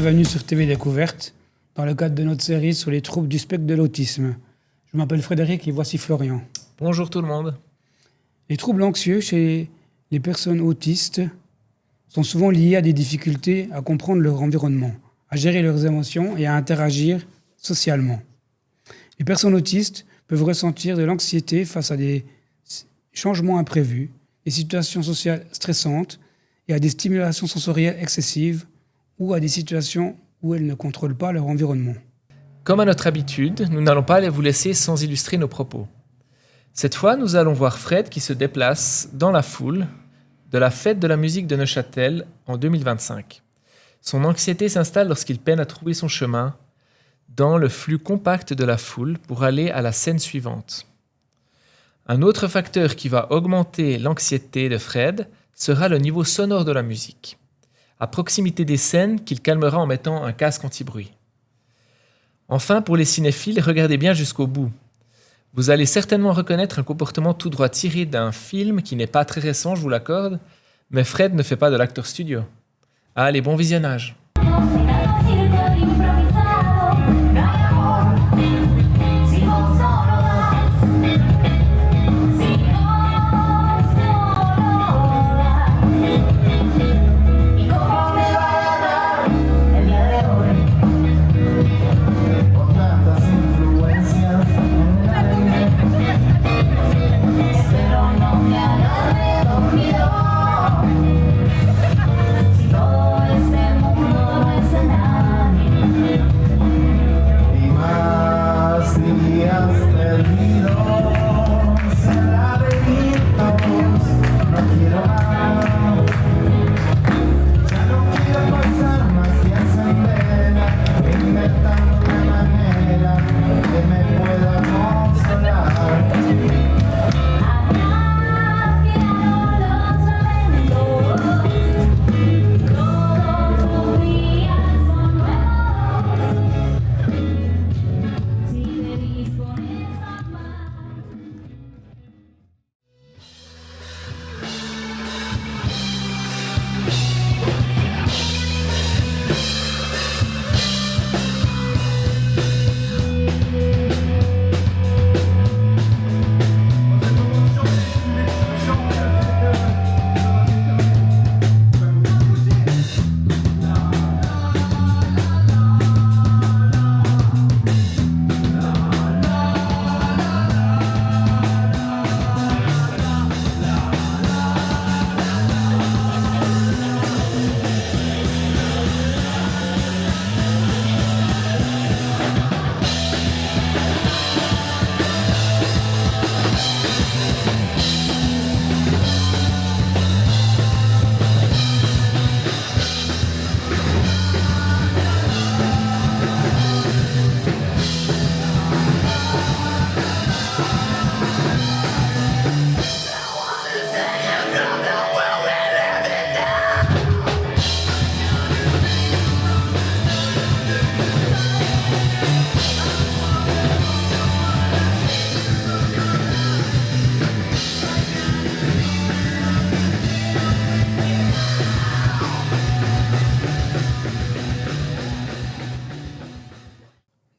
bienvenue sur TV Découverte, dans le cadre de notre série sur les troubles du spectre de l'autisme. Je m'appelle Frédéric et voici Florian. Bonjour tout le monde. Les troubles anxieux chez les personnes autistes sont souvent liés à des difficultés à comprendre leur environnement, à gérer leurs émotions et à interagir socialement. Les personnes autistes peuvent ressentir de l'anxiété face à des changements imprévus, des situations sociales stressantes et à des stimulations sensorielles excessives ou à des situations où elles ne contrôlent pas leur environnement. Comme à notre habitude, nous n'allons pas vous laisser sans illustrer nos propos. Cette fois, nous allons voir Fred qui se déplace dans la foule de la fête de la musique de Neuchâtel en 2025. Son anxiété s'installe lorsqu'il peine à trouver son chemin dans le flux compact de la foule pour aller à la scène suivante. Un autre facteur qui va augmenter l'anxiété de Fred sera le niveau sonore de la musique, à proximité des scènes qu'il calmera en mettant un casque anti-bruit. Enfin, pour les cinéphiles, regardez bien jusqu'au bout. Vous allez certainement reconnaître un comportement tout droit tiré d'un film qui n'est pas très récent, je vous l'accorde, mais Fred ne fait pas de l'acteur studio. Allez, bon visionnage.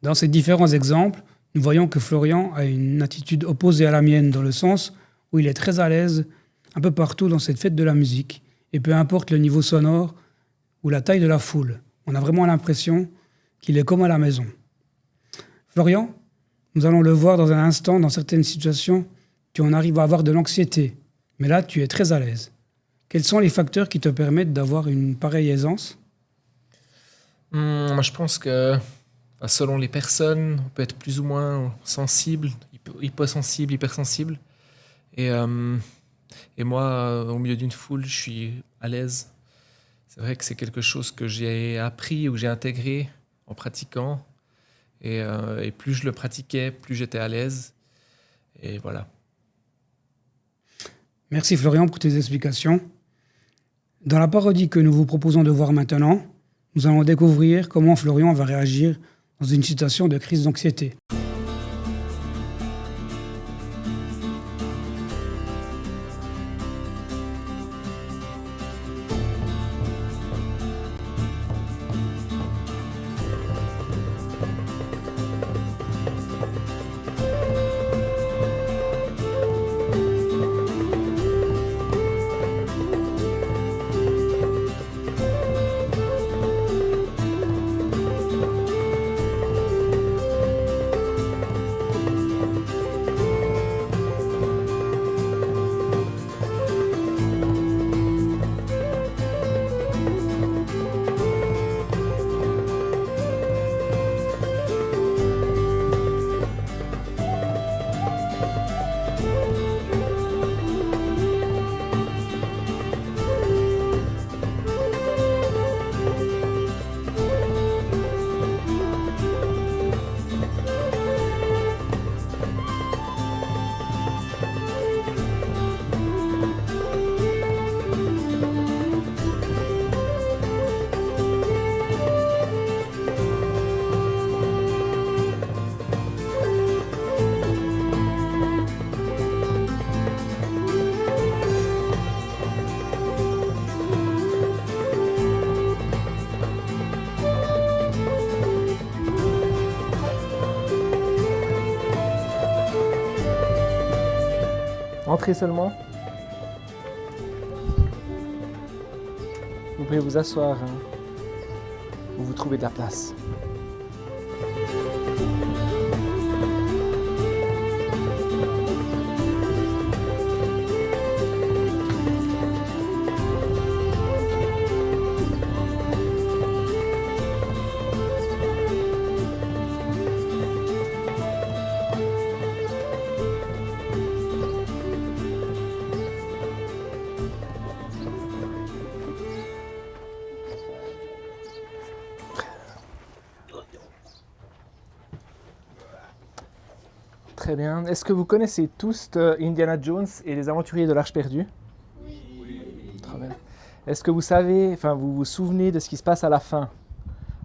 Dans ces différents exemples, nous voyons que Florian a une attitude opposée à la mienne dans le sens où il est très à l'aise un peu partout dans cette fête de la musique et peu importe le niveau sonore ou la taille de la foule, on a vraiment l'impression qu'il est comme à la maison. Florian, nous allons le voir dans un instant, dans certaines situations, tu en arrives à avoir de l'anxiété, mais là tu es très à l'aise. Quels sont les facteurs qui te permettent d'avoir une pareille aisance ? Moi, je pense que selon les personnes, on peut être plus ou moins sensible, hyposensible, hypersensible. Et moi, au milieu d'une foule, je suis à l'aise. C'est vrai que c'est quelque chose que j'ai appris ou que j'ai intégré en pratiquant. Et plus je le pratiquais, plus j'étais à l'aise. Et voilà. Merci Florian pour tes explications. Dans la parodie que nous vous proposons de voir maintenant, nous allons découvrir comment Florian va réagir dans une situation de crise d'anxiété. Entrez seulement. Vous pouvez vous asseoir où vous trouvez de la place. Très bien. Est-ce que vous connaissez tous Indiana Jones et les aventuriers de l'Arche perdue? Oui. Très bien. Est-ce que vous savez, enfin vous vous souvenez de ce qui se passe à la fin,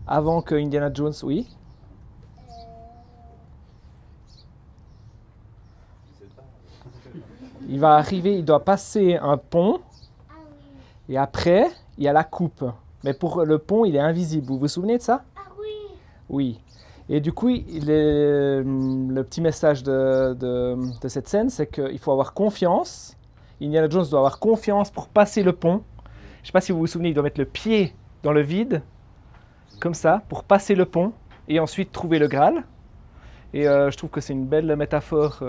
avant que Indiana Jones, oui? Il va arriver, il doit passer un pont, et après, il y a la coupe. Mais pour le pont, il est invisible. Vous vous souvenez de ça? Ah oui. Oui. Et du coup, le petit message de cette scène, c'est qu'il faut avoir confiance. Indiana Jones doit avoir confiance pour passer le pont. Je ne sais pas si vous vous souvenez, il doit mettre le pied dans le vide, comme ça, pour passer le pont, et ensuite trouver le Graal. Et je trouve que c'est une belle métaphore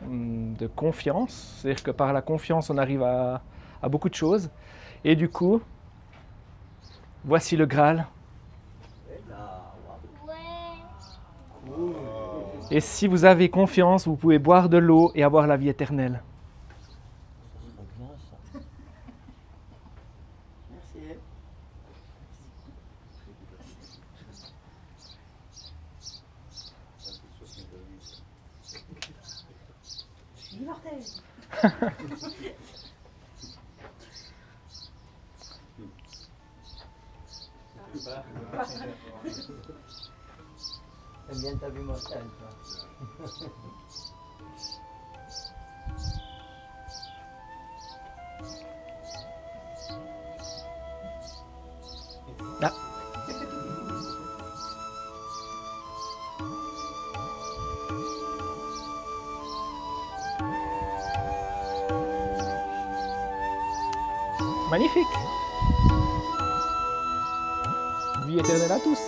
de confiance. C'est-à-dire que par la confiance, on arrive à beaucoup de choses. Et du coup, voici le Graal. Et si vous avez confiance, vous pouvez boire de l'eau et avoir la vie éternelle. Merci. Je suis immortel. T'aimes bien ta vie mortelle, toi. Ah. Magnifique. Vie éternelle à tous.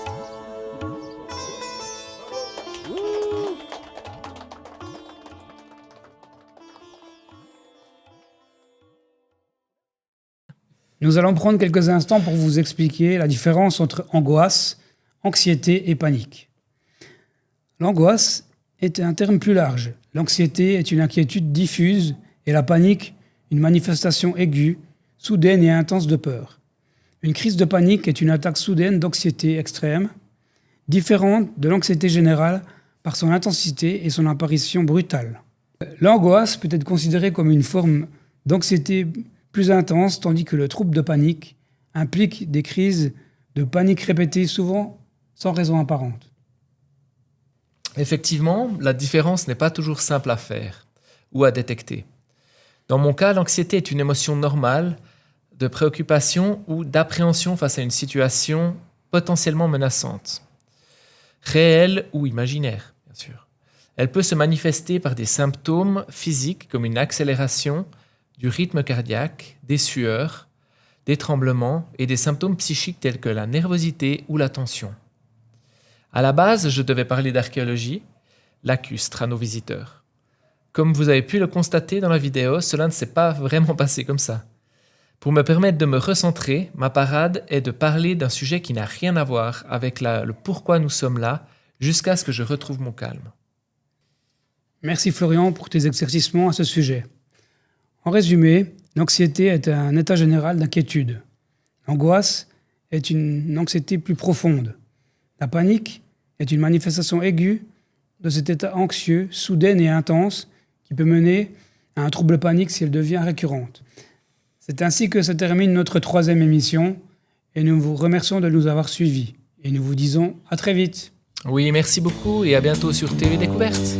Nous allons prendre quelques instants pour vous expliquer la différence entre angoisse, anxiété et panique. L'angoisse est un terme plus large. L'anxiété est une inquiétude diffuse et la panique, une manifestation aiguë, soudaine et intense de peur. Une crise de panique est une attaque soudaine d'anxiété extrême, différente de l'anxiété générale par son intensité et son apparition brutale. L'angoisse peut être considérée comme une forme d'anxiété plus intense, tandis que le trouble de panique implique des crises de panique répétées, souvent sans raison apparente. Effectivement, la différence n'est pas toujours simple à faire ou à détecter. Dans mon cas, l'anxiété est une émotion normale de préoccupation ou d'appréhension face à une situation potentiellement menaçante, réelle ou imaginaire, bien sûr. Elle peut se manifester par des symptômes physiques comme une accélération du rythme cardiaque, des sueurs, des tremblements et des symptômes psychiques tels que la nervosité ou la tension. À la base, je devais parler d'archéologie, lacustre à nos visiteurs. Comme vous avez pu le constater dans la vidéo, cela ne s'est pas vraiment passé comme ça. Pour me permettre de me recentrer, ma parade est de parler d'un sujet qui n'a rien à voir avec le pourquoi nous sommes là, jusqu'à ce que je retrouve mon calme. Merci Florian pour tes éclaircissements à ce sujet. En résumé, l'anxiété est un état général d'inquiétude. L'angoisse est une anxiété plus profonde. La panique est une manifestation aiguë de cet état anxieux, soudaine et intense qui peut mener à un trouble panique si elle devient récurrente. C'est ainsi que se termine notre 3e émission et nous vous remercions de nous avoir suivis. Et nous vous disons à très vite. Oui, merci beaucoup et à bientôt sur TV Découverte.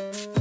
Thank